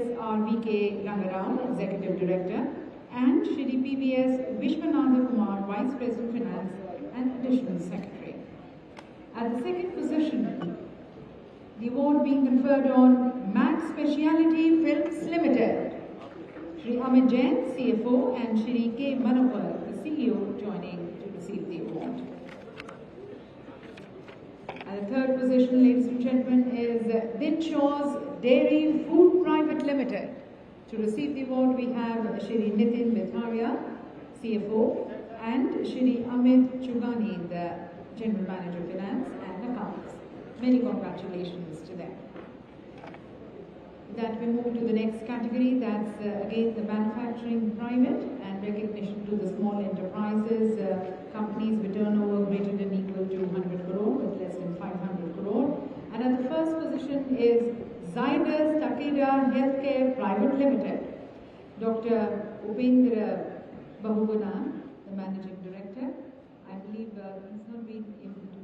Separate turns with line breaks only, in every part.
PVS RVK Rangarao, Executive Director, and Shri PVS Vishwanatha Kumar, Vice President Finance and Additional Secretary. At the second position, the award being conferred on Max Speciality Films Limited, Shri Amit Jain, CFO, and Shri K. Manohar, the CEO, joining to receive the award. At the third position, ladies and gentlemen, is Dinshaw's Dairy Food Private Limited. To receive the award, we have Shri Nitin Vitharia, CFO, and Shri Amit Chugani, the General Manager of Finance and Accounts. Many congratulations to them. That we move to the next category, that's again the manufacturing private, and recognition to the small enterprises, companies with turnover greater than equal to 100 crore with less than 500 crore. And at the first position is Zydus Takeda Healthcare Private Limited. Dr. Upendra Bahuguna, the Managing Director. I believe he's not been able to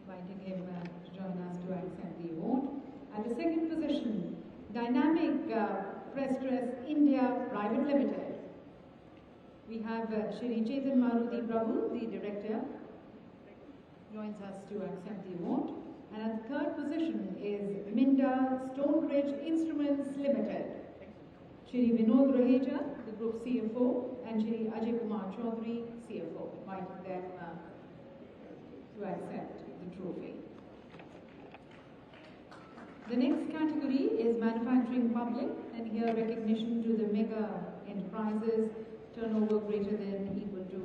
inviting him to join us to accept the award. At the second position, Dynamic Press India Private Limited. We have Shri Chetan Maruti Prabhu, the Director, joins us to accept the award. And at the third position is Minda Stonebridge Instruments Limited. Shri Vinod Raheja, the Group CFO, and Shri Ajay Kumar Chaudhary, CFO, inviting them to accept the trophy. The next category is manufacturing public, and here recognition to the mega enterprises, turnover greater than equal to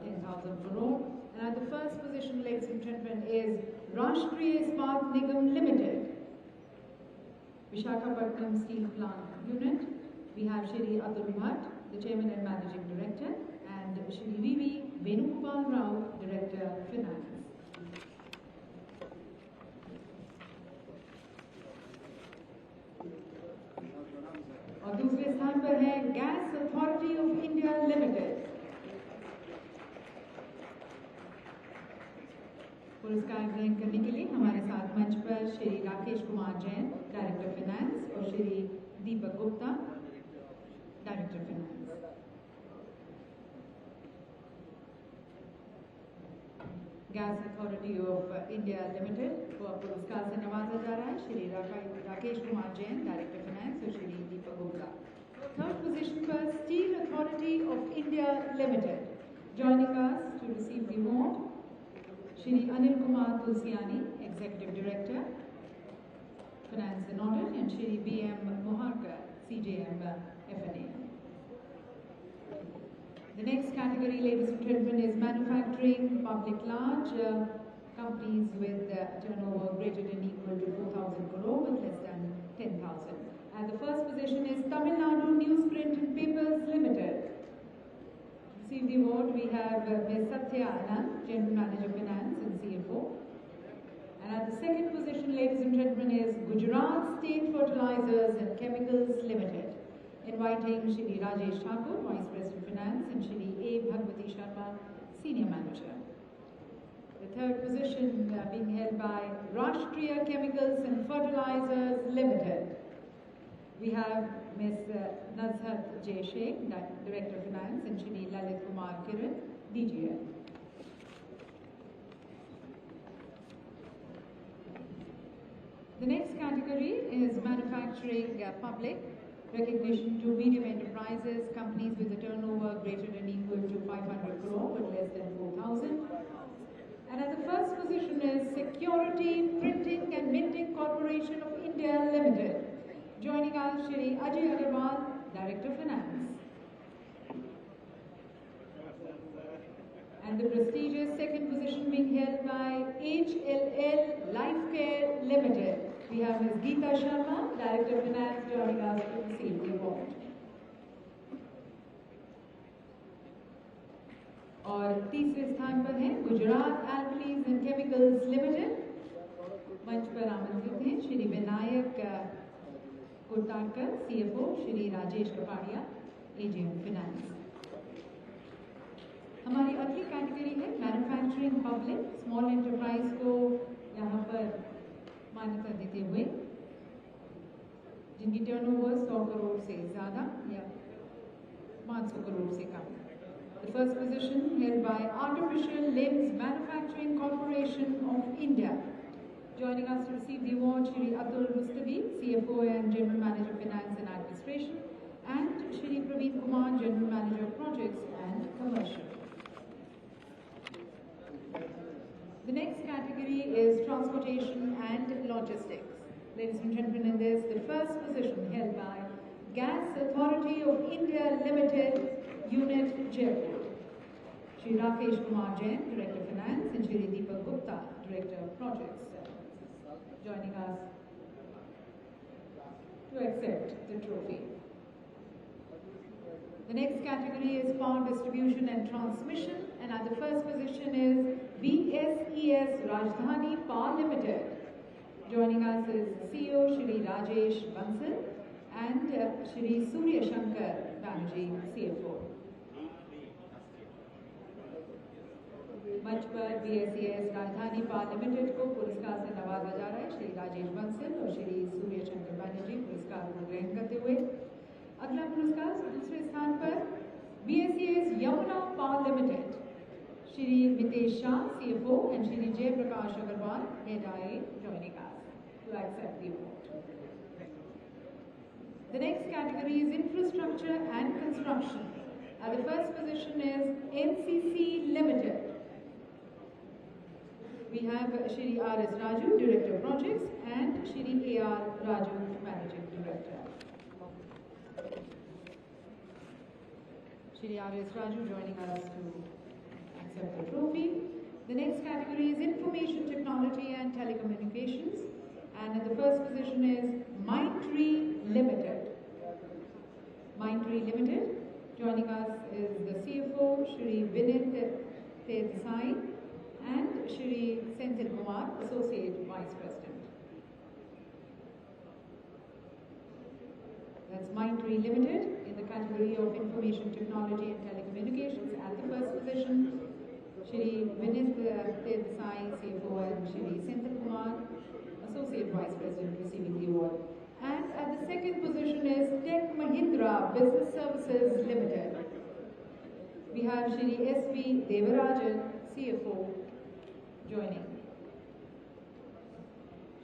10,000 crore. And at the first position, ladies and gentlemen, is Rashtriya Ispat Nigam Limited, Visakhapatnam Steel Plant Unit. We have Shri Atul Bhatt, the Chairman and Managing Director, and Shri V.V. Venugopal Rao, Director Finance. और दूसरे स्थान पर है Gas Authority of India Limited. पुरस्कार ग्रहण करने के लिए हमारे साथ मंच पर श्री राकेश कुमार जैन, डायरेक्टर फाइनेंस, और Shri Deepak Gupta, director finance. Gas Authority of India Limited को पुरस्कार से नवाजा जा रहा है श्री राकेश कुमार जैन, डायरेक्टर फाइनेंस, और श्री दीपक गुप्ता। थर्ड पोजीशन पर Steel Authority of India Limited, joining us to receive the award Shri Anil Kumar Tulsiani, executive director finance and audit, and Shri B.M. Moharkar, CJM F&A. The next category, ladies and gentlemen, is manufacturing public large, companies with turnover greater than equal to 4,000 crore with less than 10,000. And the first position is Tamil Nadu Newsprint and Papers Limited. To receive the award, we have Ms. Satya Anand, General Manager Finance and CFO. And at the second position, ladies and gentlemen, is Gujarat State Fertilizers and Chemicals Limited. Inviting Shri Rajesh Thakur, Vice President Finance, and Shri A. Bhagwati Sharma, Senior Manager. The third position being held by Rashtriya Chemicals and Fertilizers Limited. We have Ms. Nazhat J. Sheikh, Director of Finance, and Shri Lalit Kumar Kiran, DGL. The next category is manufacturing public. Recognition to medium enterprises, companies with a turnover greater than equal to 500 crore but less than 4,000. And at the first position is Security Printing and Minting Corporation of India Limited. Joining us, Shri Ajay Agarwal, Director Finance. And the prestigious second position being held by HLL Lifecare Limited. We have Ms. Geeta Sharma, Director of Finance, joining us to receive the award. और तीसरे स्थान पर हैं Gujarat alkalis and chemicals limited. मंच पर आमंत्रित हैं Shri Vinayak कोटारकर, CFO, Shri Rajesh Kapadia, AGM Finance। हमारी अगली कैटेगरी है मैन्युफैक्चरिंग पब्लिक, स्मॉल एंटरप्राइज को यहाँ पर मान्यता देते हुए जिनकी टर्नओवर 100 करोड़ से ज़्यादा या 500 करोड़ से कम. The first position held by Artificial Limbs Manufacturing Corporation of India. Joining us to receive the award, Shri Atul Rustavi, CFO and General Manager Finance and Administration, and Shri Praveen Kumar, General Manager Projects and Commercial. The next category is Transportation and Logistics. Ladies and gentlemen, in this, the first position held by Gas Authority of India Limited, Unit Jaipur. Shri Rakesh Kumar Jain, Director of Finance, and Shri Deepak Gupta, Director of Projects, joining us to accept the trophy. The next category is Power Distribution and Transmission, and at the first position is BSES Rajdhani Power Limited. Joining us is CEO Shri Rajesh Bansal and Shri Surya Shankar Banerjee, CFO. मंच पर BSES राजधानी power limited को पुरस्कार से नवाजा जा रहा है. श्री राजेश बंसल और श्री सूर्य शंकर बैनर्जी पुरस्कार को ग्रहण करते हुए. अगला पुरस्कार दूसरे स्थान पर BSES Yamuna power limited, Shri Mitesh Shah, CFO, and Shri जय Prakash Agarwal, Head IA, joining us to accept the award. The next category is Infrastructure and Construction. The first position is NCC Limited. We have Shri R.S. Raju, Director of Projects, and Shri A.R. Raju, Managing Director. Shri R.S. Raju joining us to accept the trophy. The next category is Information Technology and Telecommunications. And the first position is Mindtree Limited. Mindtree Limited. Joining us is the CFO, Shri Vinit Desai, and Shri Senthil Kumar, Associate Vice President. That's Mindtree Limited in the category of Information Technology and Telecommunications. At the first position, Shri Vinit Desai, CFO, and Shri Senthil Kumar, Associate Vice President, receiving the award. And at the second position is Tech Mahindra Business Services Limited. We have Shri S.V. Devarajan, CFO, joining.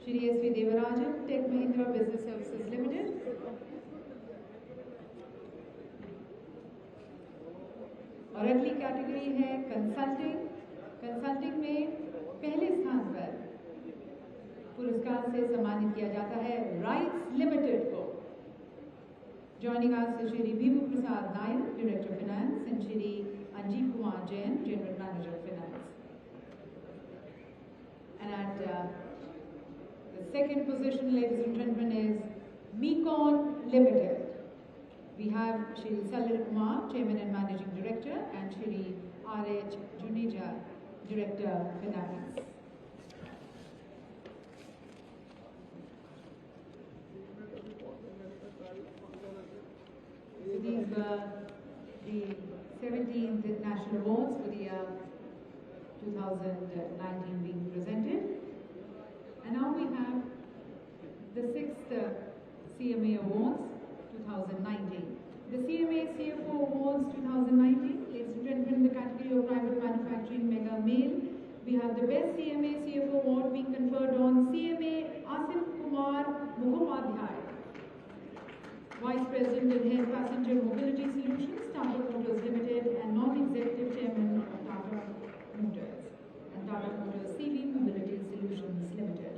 Shri S.V. Devarajan, Tech Mahindra Business Services Limited. और अगली category है consulting. Consulting में पहले स्थान पर पुरस्कार से सम्मानित किया जाता है राइट्स लिमिटेड को. Joining us is Shri Bhimu Prasad Nair, Director of Finance, and Shri Anjeev Kumar Jain, General Manager of Finance. And at the second position, ladies and gentlemen, is Mecon Limited. We have Shri Salil Kumar, Chairman and Managing Director, and Shri R.H. Juneja, Director of Finance. So these were the 17th National Awards for the year 2019 being presented. And now we have the 6th CMA Awards 2019. The CMA CFO Awards 2019, ladies and gentlemen, in the category of Private Manufacturing Mega Male, we have the Best CMA CFO Award being conferred on CMA Asim Kumar Mukhopadhyay, Vice President and Head Passenger Mobility Solutions, Tata Motors Limited, and Non-Executive Chairman of Tata Motors, and Tata Motors CV Mobility Solutions Limited.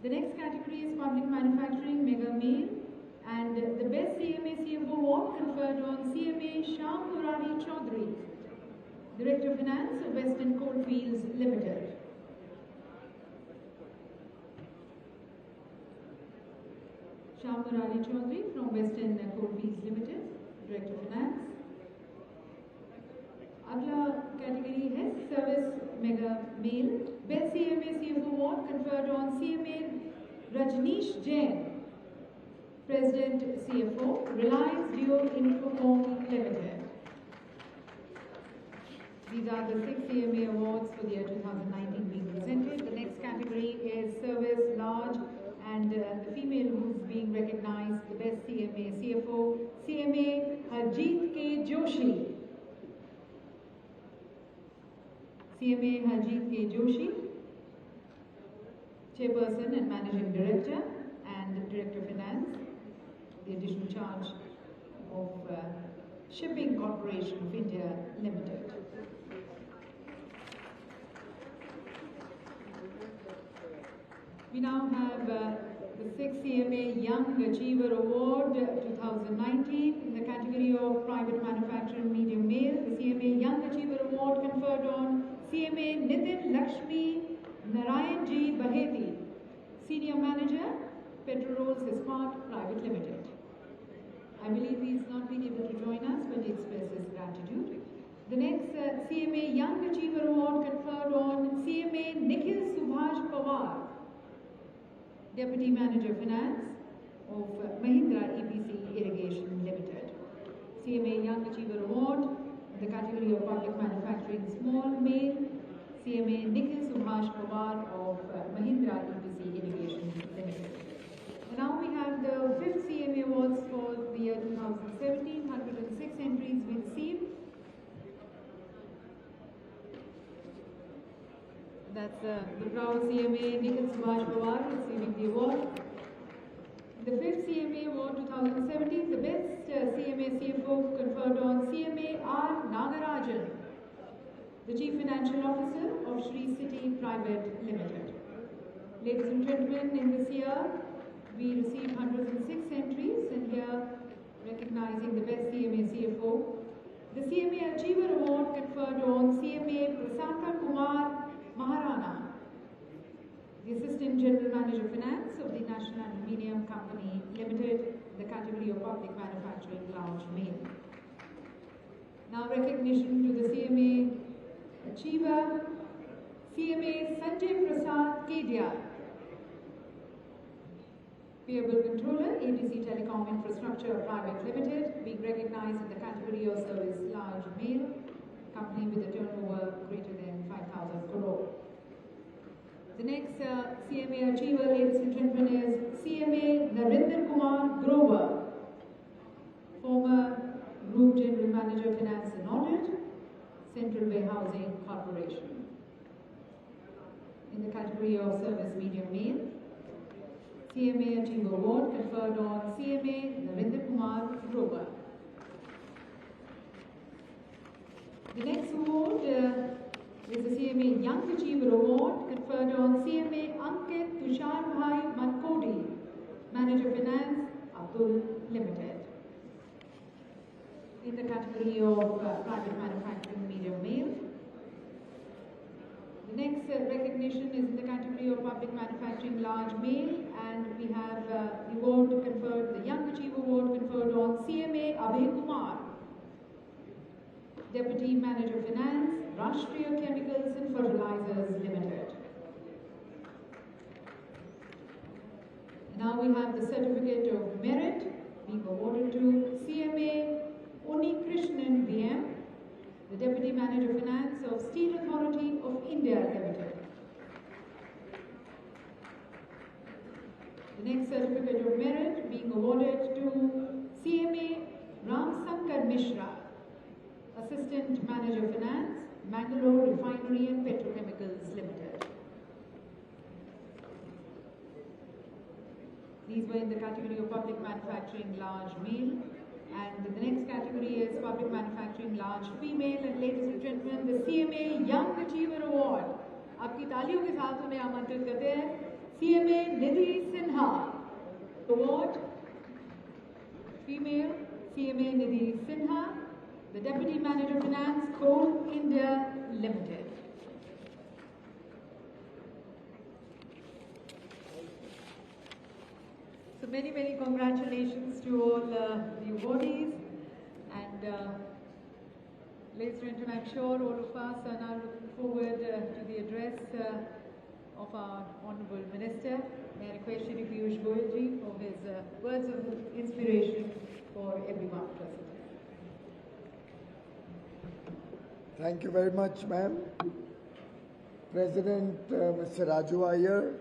The next category is Public Manufacturing Mega Male, and the Best CMA CFO Award conferred on CMA Shyam Murari Chaudhary, Director of Finance of Western Coalfields Limited. Shyam Murari Chaudhary from Western Coalfields Limited, Director of Finance. अगला category है service mega mail. Best CMA CFO Award conferred on CMA Rajneesh Jain, President CFO, Reliance Jio Infocom Limited. These are the 6 CMA awards for the year 2019 being presented. The next category is service large, and the female who's being recognized recognize the best CMA CFO, CMA Harjeet K. Joshi. CMA Harjeet K. Joshi, Chairperson and Managing Director and Director of Finance, the additional charge of Shipping Corporation of India Limited. We now have the 6th CMA Young Achiever Award 2019 in the category of Private Manufacturing Medium Male. The CMA Young Achiever Award conferred on CMA Nitin Lakshmi Narayan Ji Baheti, Senior Manager, Petrol Rolls Ispat Private Limited. I believe he has not been able to join us, but he expresses gratitude. The next CMA Young Achiever Award conferred on CMA Nikhil Subhash Pawar, Deputy Manager Finance of Mahindra EPC Irrigation Limited. CMA Young Achiever Award in the category of Public Manufacturing Small Male, CMA Nikhil Subhash Pawar of Mahindra EPC Irrigation Limited. And now we have the 5th CMA Awards for the year 2017, 106 entries we received. That's the proud CMA Nikhil Subhash Pawar receiving the award. The 5th CMA Award 2017, the best CMA CFO conferred on CMA R. Nagarajan, the Chief Financial Officer of Sri City Private Limited. Ladies and gentlemen, in this year, we received 106 entries, and here recognizing the best CMA CFO. The CMA Achiever Award conferred on CMA Prasanta Kumar Maharana, the Assistant General Manager Finance of the National Aluminium Company Limited, the category of Public Manufacturing Large Male. Now recognition to the CMA Achiever, CMA Sanjay Prasad Kedia, Payable Controller, ABC Telecom Infrastructure Private Limited, being recognized in the category of Service Large Male, company with a turnover greater than 5,000 crore. The next CMA Achiever, ladies and gentlemen, is CMA Narinder Kumar Grover, former Group General Manager Finance and Audit, Central Warehousing Corporation. In the category of Service Medium Male, CMA Achiever Award conferred on CMA Narinder Kumar Grover. The next award is the CMA Young Achiever Award conferred on CMA Ankit Tushar Bhai Mankodi, Manager Finance, Abdul Limited. In the category of Private Manufacturing Medium Male. The next recognition is in the category of Public Manufacturing Large Male, and we have the award conferred, the Young Achiever Award conferred on CMA Abhay Kumar, Deputy Manager Finance, Rashtriya Chemicals and Fertilizers Limited. Now we have the Certificate of Merit being awarded to CMA Uni Krishnan BM, the Deputy Manager Finance of Steel Authority of India Limited. The next Certificate of Merit being awarded to CMA Ram Sankar Mishra, Assistant Manager Finance, Mangalore Refinery and Petrochemicals Limited. These were in the category of Public Manufacturing Large Male, and the next category is Public Manufacturing Large Female. And ladies and gentlemen, the CMA Young Achiever Award, आपकी तालियों के साथ उन्हें आमंत्रित करते हैं, CMA Nidhi Sinha Award, Female, CMA Nidhi Sinha, the Deputy Manager Finance, Coal India Limited. So many congratulations to all the awardees, and ladies and gentlemen, I'm sure all of us are now looking forward to the address of our Honourable Minister. May I request Shri Piyush Goyal ji for his words of inspiration for everyone present.
Thank you very much, ma'am. President Mr. Raju Iyer,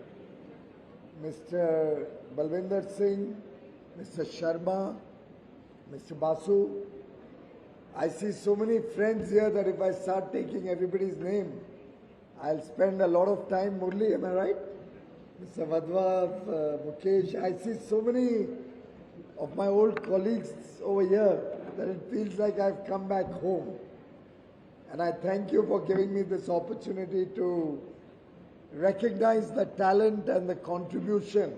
Mr. Balwinder Singh, Mr. Sharma, Mr. Basu. I see so many friends here that if I start taking everybody's name, I'll spend a lot of time. Murli, am I right? Mr. Vadva, Mukesh. I see so many of my old colleagues over here that it feels like I've come back home. And I thank you for giving me this opportunity to recognize the talent and the contribution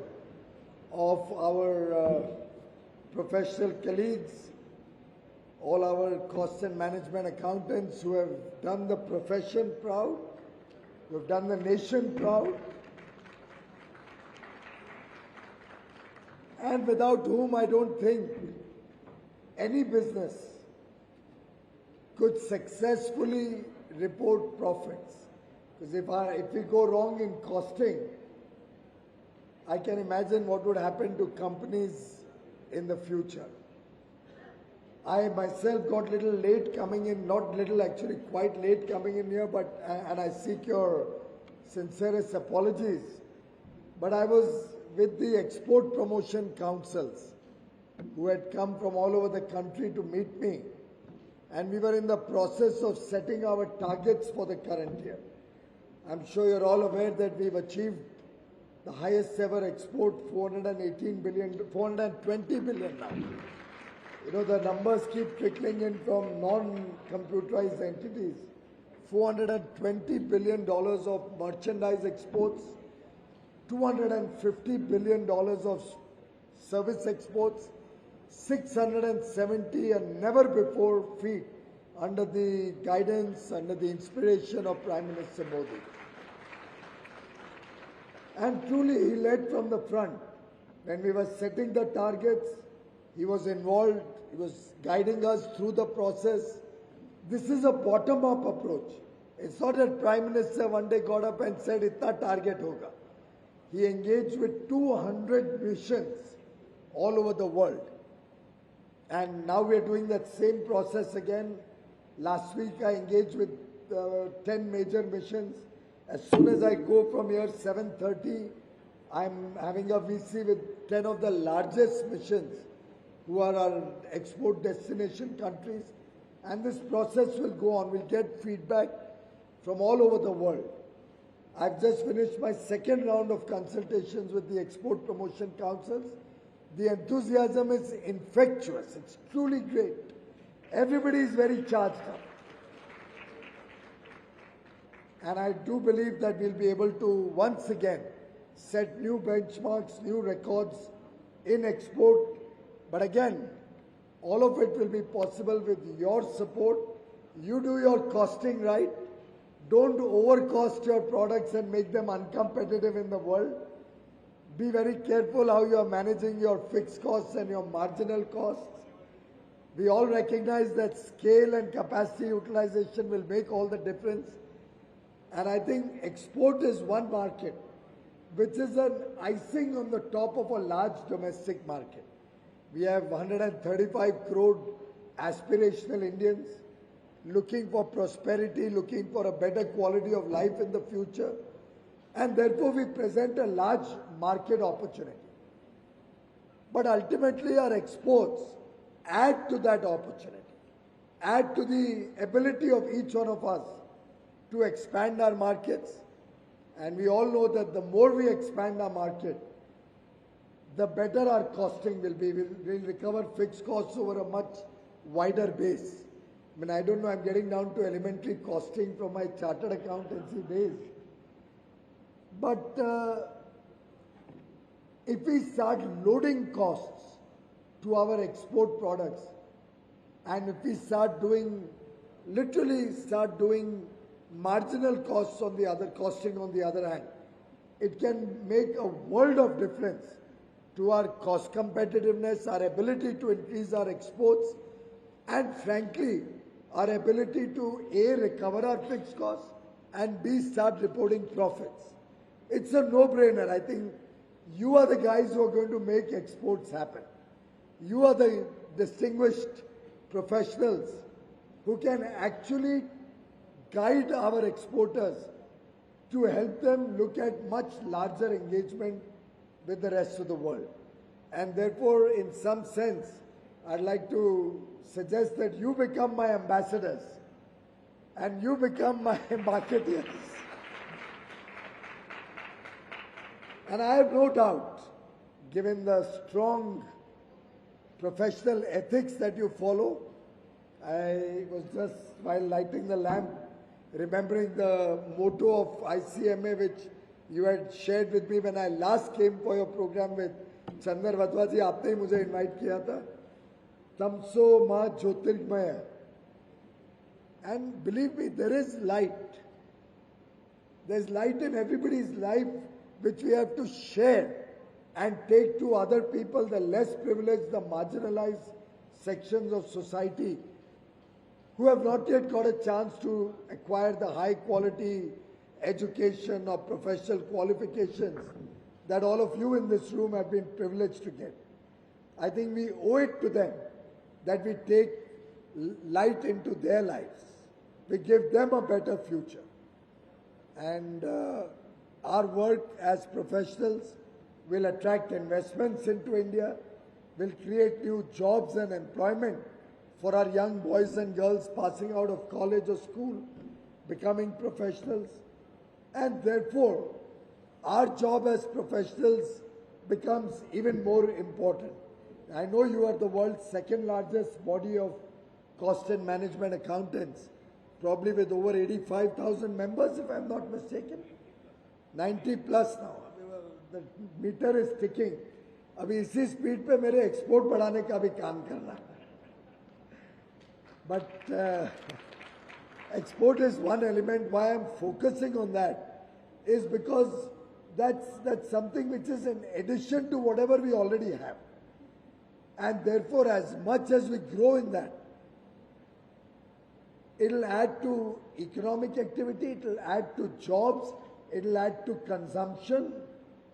of our professional colleagues, all our cost and management accountants who have done the profession proud, who have done the nation proud, and without whom I don't think any business could successfully report profits. Because if we go wrong in costing, I can imagine what would happen to companies in the future. I myself got a little late coming in, not little actually, quite late coming in here, and I seek your sincerest apologies. But I was with the export promotion councils who had come from all over the country to meet me. And we were in the process of setting our targets for the current year. I'm sure you're all aware that we've achieved the highest ever export, 420 billion now. You know, the numbers keep trickling in from non-computerized entities. $420 billion of merchandise exports, $250 billion of service exports, 670 and never before feat under the guidance, under the inspiration of Prime Minister Modi. And truly he led from the front. When we were setting the targets, he was involved, he was guiding us through the process. This is a bottom-up approach. It's not that Prime Minister one day got up and said, "Itna target hoga." He engaged with 200 missions all over the world. And now we are doing that same process again. Last week I engaged with 10 major missions. As soon as I go from here, 7:30, I'm having a VC with 10 of the largest missions who are our export destination countries. And this process will go on. We'll get feedback from all over the world. I've just finished my second round of consultations with the export promotion councils. The enthusiasm is infectious. It's truly great. Everybody is very charged up. And I do believe that we'll be able to once again set new benchmarks, new records in export. But again, all of it will be possible with your support. You do your costing right. Don't overcost your products and make them uncompetitive in the world. Be very careful how you are managing your fixed costs and your marginal costs. We all recognize that scale and capacity utilization will make all the difference. And I think export is one market which is an icing on the top of a large domestic market. We have 135 crore aspirational Indians looking for prosperity, looking for a better quality of life in the future. And therefore we present a large market opportunity. But ultimately our exports add to that opportunity, add to the ability of each one of us to expand our markets. And we all know that the more we expand our market, the better our costing will be. We'll recover fixed costs over a much wider base. I mean, I don't know, I'm getting down to elementary costing from my chartered accountancy days. But if we start loading costs to our export products, and if we start doing, literally start doing marginal costs on the other, costing on the other hand, it can make a world of difference to our cost competitiveness, our ability to increase our exports, and frankly, our ability to A, recover our fixed costs, and B, start reporting profits. It's a no-brainer. I think you are the guys who are going to make exports happen. You are the distinguished professionals who can actually guide our exporters to help them look at much larger engagement with the rest of the world. And therefore, in some sense, I'd like to suggest that you become my ambassadors and you become my marketeers. And I have no doubt, given the strong professional ethics that you follow, I was just, while lighting the lamp, remembering the motto of ICMA, which you had shared with me when I last came for your program with Chandar Vadwa ji. आपने ही मुझे invite किया था. तमसो मा ज्योतिर्गमय. And believe me, there is light. There's light in everybody's life, which we have to share and take to other people, the less privileged, the marginalized sections of society who have not yet got a chance to acquire the high quality education or professional qualifications that all of you in this room have been privileged to get. I think we owe it to them that we take light into their lives. We give them a better future. And our work as professionals will attract investments into India, will create new jobs and employment for our young boys and girls passing out of college or school, becoming professionals. And therefore, our job as professionals becomes even more important. I know you are the world's second largest body of cost and management accountants, probably with over 85,000 members, if I'm not mistaken. 90 plus now. The meter is ticking. अभी इसी speed पे मेरे export बढ़ाने का भी काम करना है. But export is one element. Why I'm focusing on that is because that's something which is in addition to whatever we already have. And therefore, as much as we grow in that, it'll add to economic activity, it'll add to jobs, it'll add to consumption,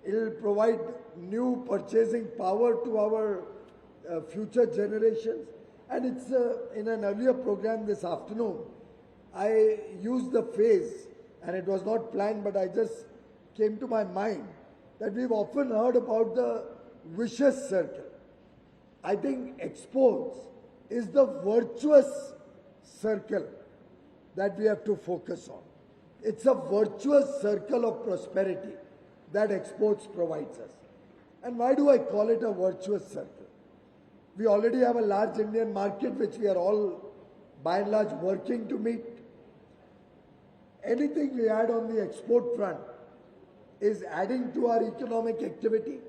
it'll provide new purchasing power to our future generations. And it's in an earlier program this afternoon, I used the phrase, and it was not planned, but I just came to my mind, that we've often heard about the vicious circle. I think exports is the virtuous circle that we have to focus on. It's a virtuous circle of prosperity that exports provides us. And why do I call it a virtuous circle? We already have a large Indian market which we are all by and large working to meet. Anything we add on the export front is adding to our economic activity.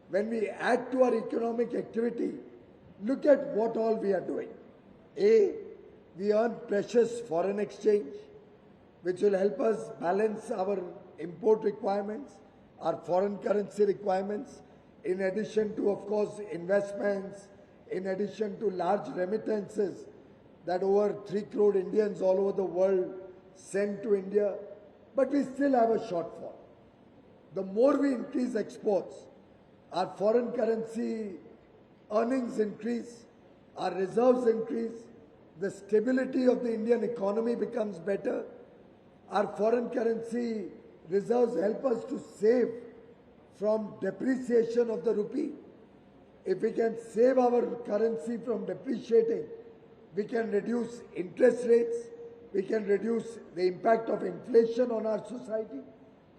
When we add to our economic activity, look at what all we are doing. A, we earn precious foreign exchange, which will help us balance our import requirements, our foreign currency requirements, in addition to, of course, investments, in addition to large remittances that over 3 crore Indians all over the world send to India. But we still have a shortfall. The more we increase exports, our foreign currency earnings increase, our reserves increase, the stability of the Indian economy becomes better, our foreign currency reserves help us to save from depreciation of the rupee. If we can save our currency from depreciating, we can reduce interest rates, we can reduce the impact of inflation on our society.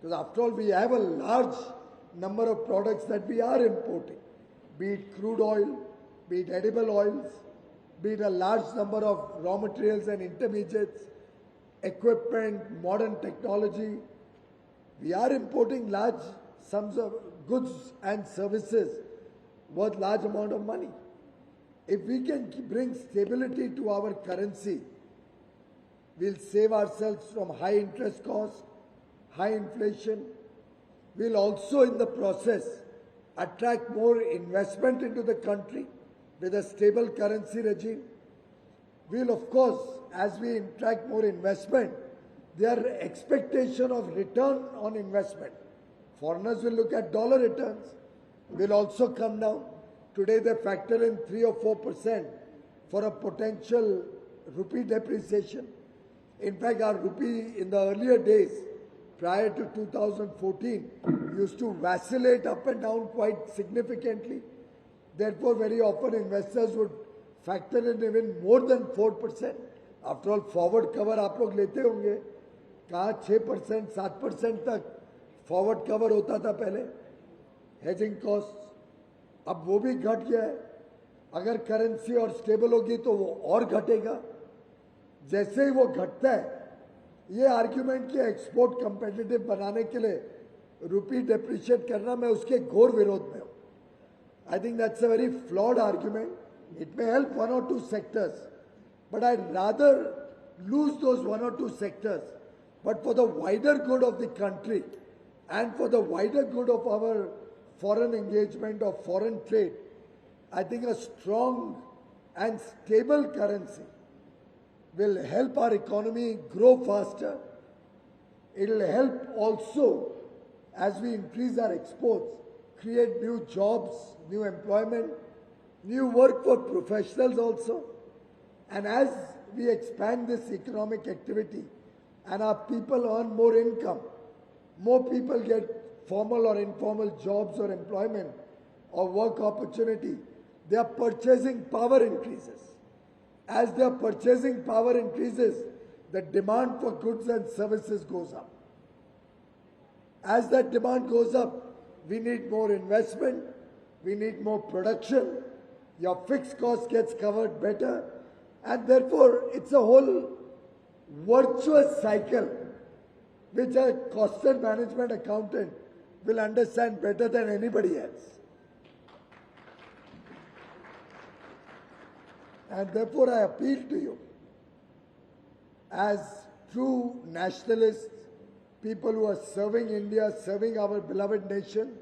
Because after all, we have a large number of products that we are importing, be it crude oil, be it edible oils, be it a large number of raw materials and intermediates, equipment, modern technology. We are importing large sums of goods and services worth large amount of money. If we can bring stability to our currency, we'll save ourselves from high interest costs, high inflation. We'll also in the process attract more investment into the country with a stable currency regime. We'll of course, as we attract more investment, their expectation of return on investment. Foreigners will look at dollar returns, will also come down. Today they factor in 3 or 4% for a potential rupee depreciation. In fact, our rupee in the earlier days prior to 2014 used to vacillate up and down quite significantly. Therefore, very often investors would factor in even more than 4%. After all, forward cover आप लोग लेते होंगे, कहाँ 6%, 7% तक forward cover होता था पहले, hedging costs. अब वो भी घट गया है. अगर करेंसी और स्टेबल होगी तो वो और घटेगा. जैसे ही वो घटता है, ये आर्ग्यूमेंट कि एक्सपोर्ट कंपेटिटिव बनाने के लिए रुपी डेप्रिशिएट करना, मैं उसके घोर विरोध में हूँ. I think that's a very flawed argument. It may help one or two sectors, but I'd rather lose those one or two sectors. But for the wider good of the country and for the wider good of our foreign engagement or foreign trade, I think a strong and stable currency will help our economy grow faster. It will help also, as we increase our exports, create new jobs, new employment, new work for professionals also. And as we expand this economic activity and our people earn more income, more people get formal or informal jobs or employment or work opportunity, their purchasing power increases. As their purchasing power increases, the demand for goods and services goes up. As that demand goes up, we need more investment, we need more production, your fixed cost gets covered better, and therefore it's a whole virtuous cycle which a cost and management accountant will understand better than anybody else. And therefore I appeal to you, as true nationalists, people who are serving India, serving our beloved nation,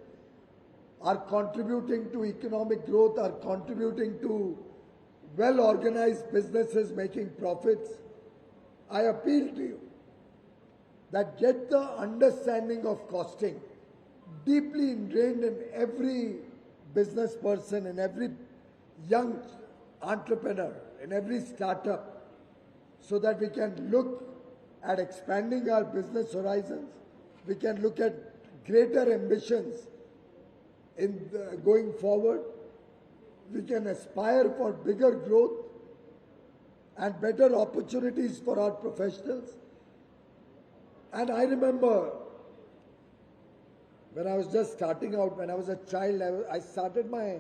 are contributing to economic growth, are contributing to well-organized businesses making profits. I appeal to you that get the understanding of costing deeply ingrained in every business person, in every young entrepreneur, in every startup, so that we can look at expanding our business horizons, we can look at greater ambitions in going forward, we can aspire for bigger growth and better opportunities for our professionals. And I remember when I was just starting out, when I was a child, I started my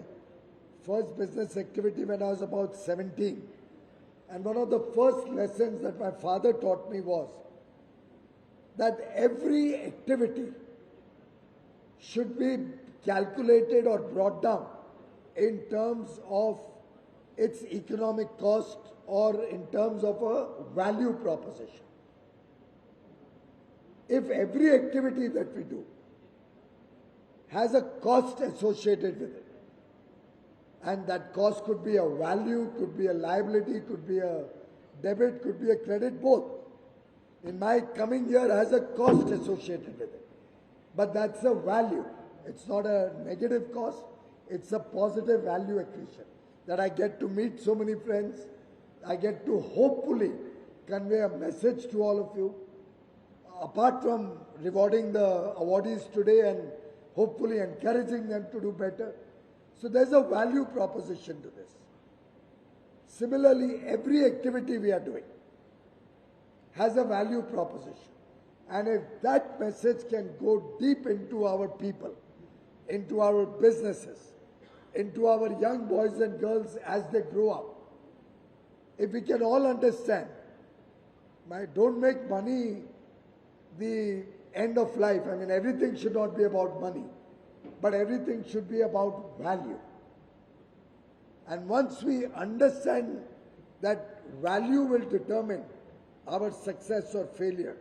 first business activity when I was about 17. And one of the first lessons that my father taught me was that every activity should be calculated or brought down in terms of its economic cost or in terms of a value proposition. If every activity that we do has a cost associated with it, and that cost could be a value, could be a liability, could be a debit, could be a credit, both. In my coming year has a cost associated with it. But that's a value. It's not a negative cost. It's a positive value accretion. That I get to meet so many friends. I get to hopefully convey a message to all of you. Apart from rewarding the awardees today and hopefully encouraging them to do better. So there's a value proposition to this. Similarly, every activity we are doing has a value proposition. And if that message can go deep into our people, into our businesses, into our young boys and girls as they grow up, if we can all understand, don't make money the end of life. I mean, everything should not be about money, but everything should be about value. And once we understand that value will determine our success or failure,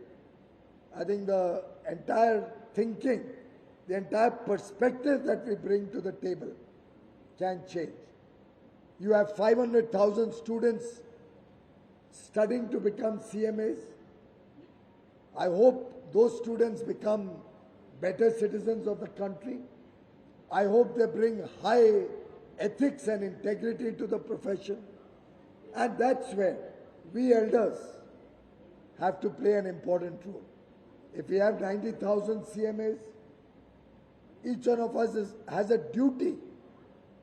I think the entire thinking, the entire perspective that we bring to the table can change. You have 500,000 students studying to become CMAs. I hope those students become better citizens of the country. I hope they bring high ethics and integrity to the profession. And that's where we elders have to play an important role. If we have 90,000 CMAs, each one of us has a duty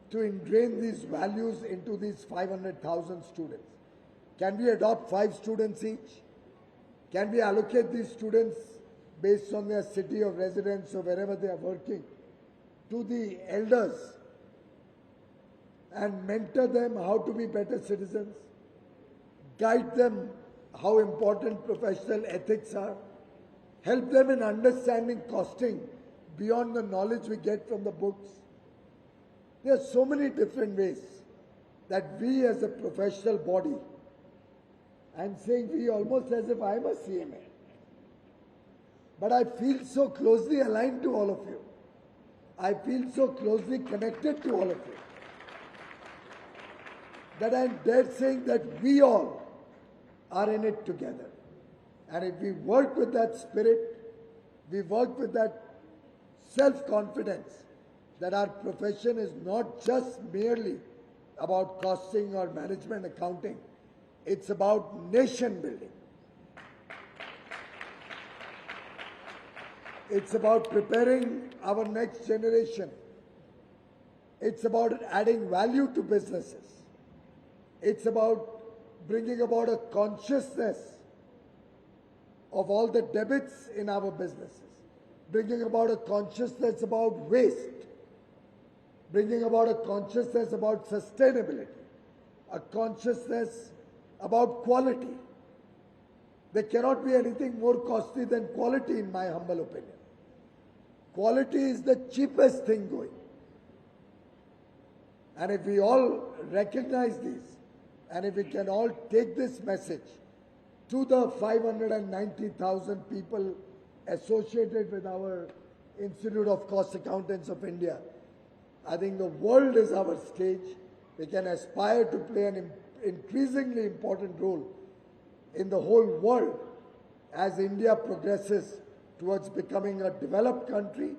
to ingrain these values into these 500,000 students. Can we adopt 5 students each? Can we allocate these students based on their city of residence or wherever they are working to the elders and mentor them how to be better citizens, guide them how important professional ethics are, help them in understanding costing beyond the knowledge we get from the books? There are so many different ways that we as a professional body, I'm saying we almost as if I'm a CMA, but I feel so closely aligned to all of you. I feel so closely connected to all of you that I'm dare saying that we all are in it together. And if we work with that spirit, we work with that self-confidence that our profession is not just merely about costing or management accounting, it's about nation building. It's about preparing our next generation. It's about adding value to businesses. It's about bringing about a consciousness of all the debits in our businesses, bringing about a consciousness about waste, bringing about a consciousness about sustainability, a consciousness about quality. There cannot be anything more costly than quality, in my humble opinion. Quality is the cheapest thing going. And if we all recognize these, and if we can all take this message to the 590,000 people associated with our Institute of Cost Accountants of India, I think the world is our stage. We can aspire to play an increasingly important role in the whole world as India progresses towards becoming a developed country,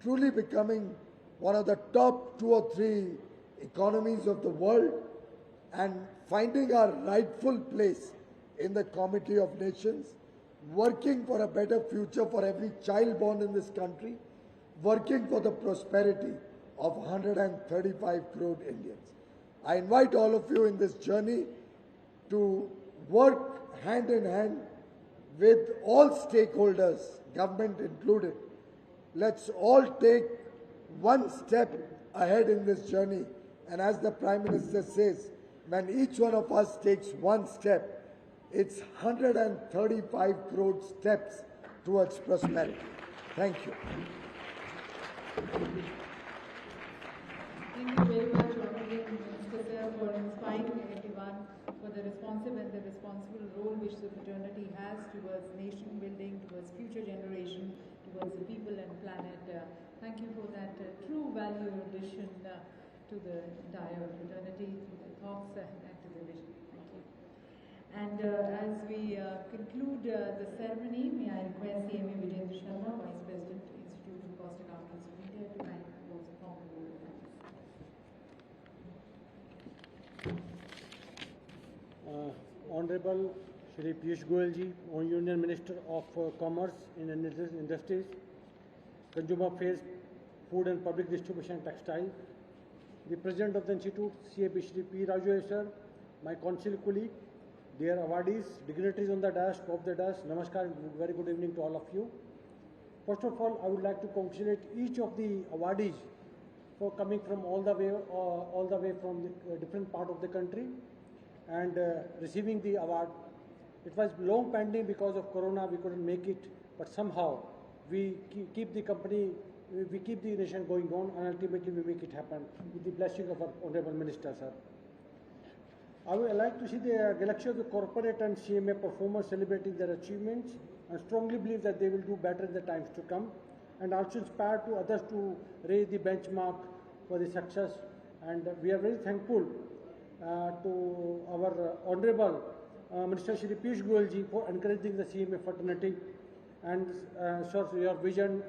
truly becoming one of the top 2 or 3 economies of the world, and finding our rightful place in the Committee of Nations, working for a better future for every child born in this country, working for the prosperity of 135 crore Indians. I invite all of you in this journey to work hand in hand with all stakeholders, government included. Let's all take one step ahead in this journey. And as the Prime Minister says, when each one of us takes one step, it's 135 crore steps towards prosperity. Thank you.
Thank you very much, Honorable Minister Sir, for inspiring everyone for the responsive and the responsible role which the fraternity has towards nation building, towards future generation, towards the people and planet. Thank you for that true value addition to the entire fraternity, to the thoughts and to the vision. Thank you. And as we conclude the ceremony, may I request CMA Vijayendra Sharma, Vice President, Institute of Cost Accountants of India, to make those formal remarks.
Honorable Shri Piyush Goyal ji, Union Minister of Commerce and Industries, Consumer Affairs, Food and Public Distribution, Textile, the President of the Institute, CAP Shri P. Raju sir, my council colleague, dear awardees, dignitaries on the dais, top the dais, namaskar and very good evening to all of you. First of all, I would like to congratulate each of the awardees for coming from all the way from the different part of the country and receiving the award. It was long pending because of Corona, we couldn't make it, but somehow we keep the company, we keep the nation going on, and ultimately we make it happen with the blessing of our Honorable Minister, sir. I would like to see the galaxy of the corporate and CMA performers celebrating their achievements, and strongly believe that they will do better in the times to come, and also inspire to others to raise the benchmark for the success. And we are very thankful to our Honorable Minister Shri Piyush Goyal ji for encouraging the CMA fraternity, and sir, your vision